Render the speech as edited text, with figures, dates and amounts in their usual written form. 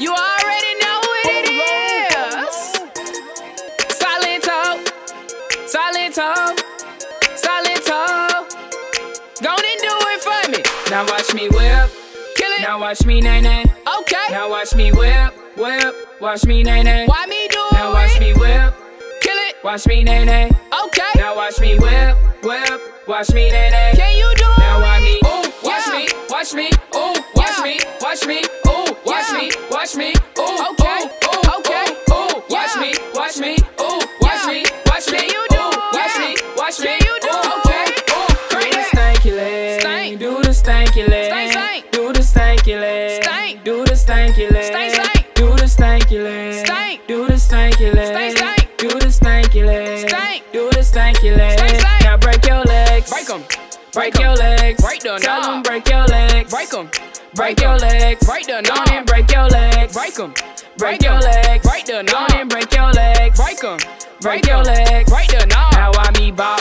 You already know what it is. Silent talk, silent talk, silent talk. Go and do it for me. Now watch me whip, kill it. Now watch me nay nay. Okay. Now watch me whip, whip. Watch me nay nay. Why me do it? Now watch me whip, kill it. Watch me nay nay. Okay. Now watch me whip, whip. Watch me nay nay. Can you do it? Now watch me. Ooh, watch me, watch me. Ooh, watch me, watch me. Ooh, watch me, watch me. Ooh, okay, okay. Ooh, watch me, watch me. Ooh, watch me, watch me. Can you do it? Watch me, watch me. Can you do it? Okay. Do the stanky leg. Stank. Do the stanky leg. Stank, stank. Do the stanky leg. Stank. Do the stanky leg. Stank, stank. Do the stanky leg. Stank. Do the stanky leg. Stank, stank. Do the stanky leg. Stank. Do the stanky leg. Stank, stank. Now break your legs. Break them. Break your legs. Break them. Tell them break your legs. Break them. Break your legs. Break the knob and break your legs. Break them. Break your legs. Break the knob and break your legs. Break them. Break your legs. Break the knob. Now I me bop.